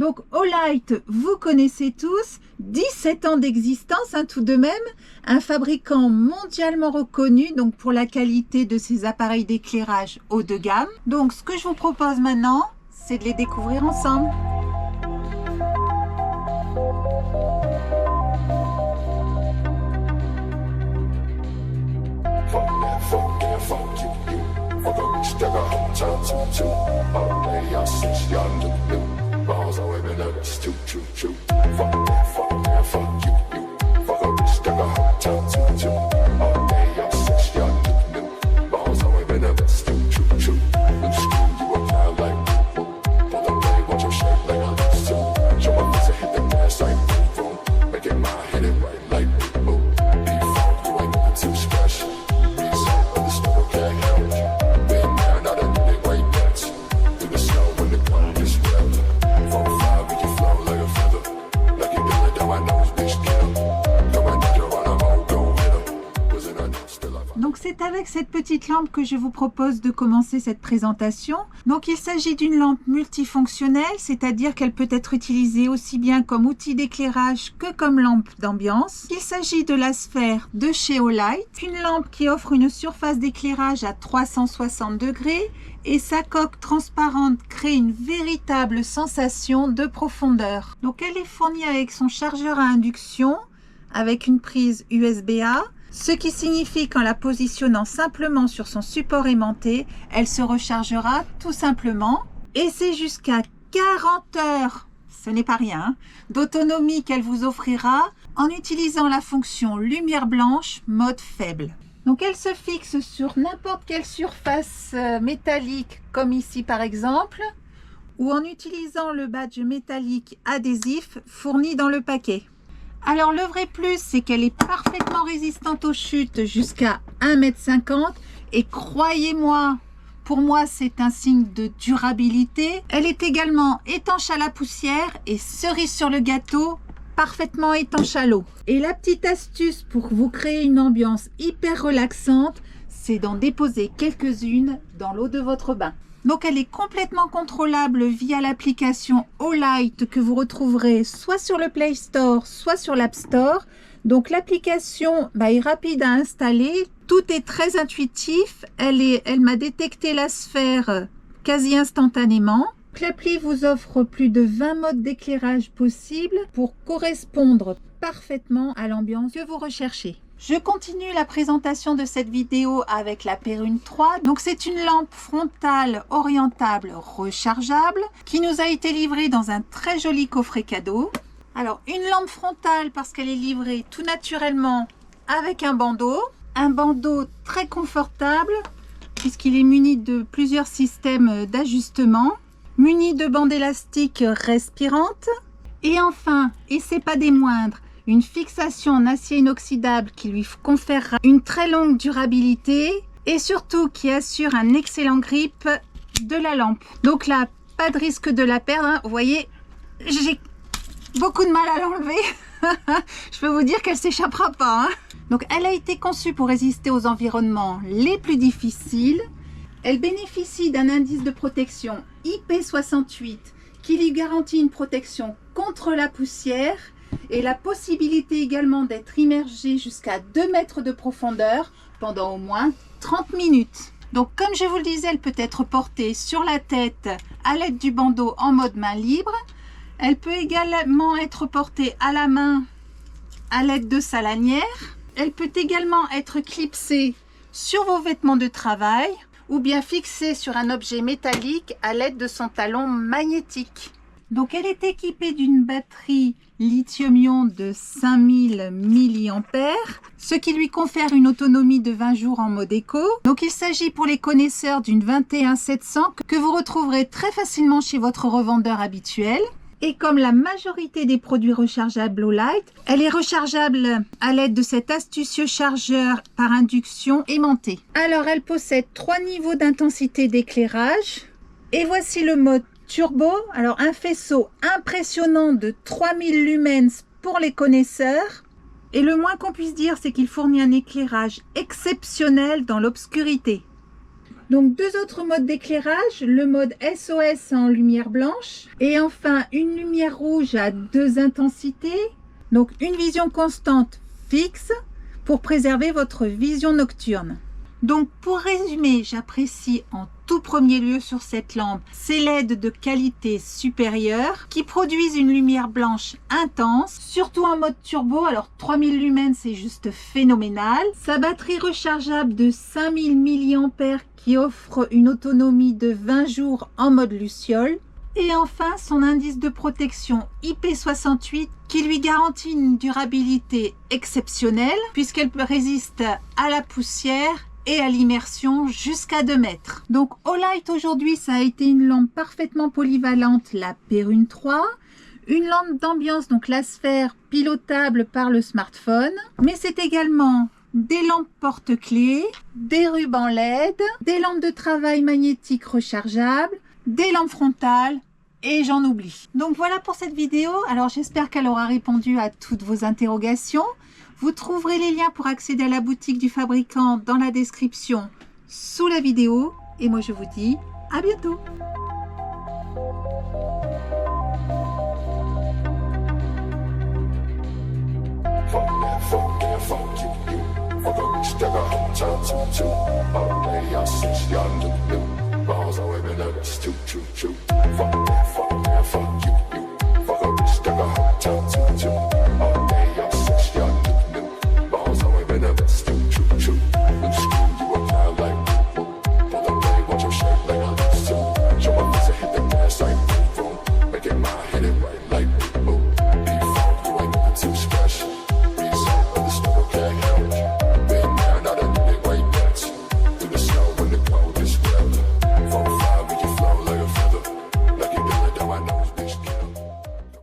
Donc Olight, vous connaissez tous, 17 ans d'existence tout de même, un fabricant mondialement reconnu donc pour la qualité de ses appareils d'éclairage haut de gamme. Donc ce que je vous propose maintenant, c'est de les découvrir ensemble. Donc c'est avec cette petite lampe que je vous propose de commencer cette présentation. Donc il s'agit d'une lampe multifonctionnelle, c'est-à-dire qu'elle peut être utilisée aussi bien comme outil d'éclairage que comme lampe d'ambiance. Il s'agit de la sphère de chez Olight, une lampe qui offre une surface d'éclairage à 360 degrés et sa coque transparente crée une véritable sensation de profondeur. Donc elle est fournie avec son chargeur à induction, avec une prise USB-A, ce qui signifie qu'en la positionnant simplement sur son support aimanté, elle se rechargera tout simplement. Et c'est jusqu'à 40 heures, ce n'est pas rien, d'autonomie qu'elle vous offrira en utilisant la fonction lumière blanche mode faible. Donc elle se fixe sur n'importe quelle surface métallique, comme ici par exemple, ou en utilisant le badge métallique adhésif fourni dans le paquet. Alors le vrai plus, c'est qu'elle est parfaitement résistante aux chutes jusqu'à 1,50 m et croyez-moi, pour moi c'est un signe de durabilité. Elle est également étanche à la poussière et cerise sur le gâteau, parfaitement étanche à l'eau. Et la petite astuce pour vous créer une ambiance hyper relaxante, c'est d'en déposer quelques-unes dans l'eau de votre bain. Donc elle est complètement contrôlable via l'application Olight que vous retrouverez soit sur le Play Store, soit sur l'App Store. Donc l'application est rapide à installer, tout est très intuitif, elle m'a détecté la sphère quasi instantanément. L'appli vous offre plus de 20 modes d'éclairage possibles pour correspondre parfaitement à l'ambiance que vous recherchez. Je continue la présentation de cette vidéo avec la Perrune 3. Donc c'est une lampe frontale orientable rechargeable qui nous a été livrée dans un très joli coffret cadeau. Alors une lampe frontale parce qu'elle est livrée tout naturellement avec un bandeau très confortable puisqu'il est muni de plusieurs systèmes d'ajustement, muni de bandes élastiques respirantes et enfin, et c'est pas des moindres, une fixation en acier inoxydable qui lui conférera une très longue durabilité et surtout qui assure un excellent grip de la lampe. Donc là, pas de risque de la perdre, Vous voyez, j'ai beaucoup de mal à l'enlever. Je peux vous dire qu'elle s'échappera pas. Donc elle a été conçue pour résister aux environnements les plus difficiles. Elle bénéficie d'un indice de protection IP68 qui lui garantit une protection contre la poussière et la possibilité également d'être immergé jusqu'à 2 mètres de profondeur pendant au moins 30 minutes. Donc comme je vous le disais, elle peut être portée sur la tête à l'aide du bandeau en mode main libre. Elle peut également être portée à la main à l'aide de sa lanière. Elle peut également être clipsée sur vos vêtements de travail ou bien fixée sur un objet métallique à l'aide de son talon magnétique. Donc elle est équipée d'une batterie lithium-ion de 5000 mAh, ce qui lui confère une autonomie de 20 jours en mode éco. Donc il s'agit pour les connaisseurs d'une 21700 que vous retrouverez très facilement chez votre revendeur habituel. Et comme la majorité des produits rechargeables Olight, elle est rechargeable à l'aide de cet astucieux chargeur par induction aimanté. Alors elle possède 3 niveaux d'intensité d'éclairage. Et voici le mode turbo. Alors un faisceau impressionnant de 3000 lumens pour les connaisseurs. Et le moins qu'on puisse dire, c'est qu'il fournit un éclairage exceptionnel dans l'obscurité. Donc 2 autres modes d'éclairage, le mode SOS en lumière blanche et enfin une lumière rouge à 2 intensités. Donc une vision constante fixe pour préserver votre vision nocturne. Donc pour résumer, j'apprécie en tout premier lieu sur cette lampe ces LED de qualité supérieure qui produisent une lumière blanche intense, surtout en mode turbo. Alors 3000 lumens, c'est juste phénoménal. Sa batterie rechargeable de 5000 mAh qui offre une autonomie de 20 jours en mode luciole. Et enfin, son indice de protection IP68 qui lui garantit une durabilité exceptionnelle puisqu'elle résiste à la poussière et à l'immersion jusqu'à 2 mètres. Donc Olight aujourd'hui, ça a été une lampe parfaitement polyvalente, la Perrune 3. Une lampe d'ambiance, donc la sphère pilotable par le smartphone. Mais c'est également des lampes porte-clés, des rubans LED, des lampes de travail magnétiques rechargeables, des lampes frontales et j'en oublie. Donc voilà pour cette vidéo. Alors j'espère qu'elle aura répondu à toutes vos interrogations. Vous trouverez les liens pour accéder à la boutique du fabricant dans la description sous la vidéo. Et moi je vous dis à bientôt. Balls, I wear me love, it's too, too, too. Fuck that, fuck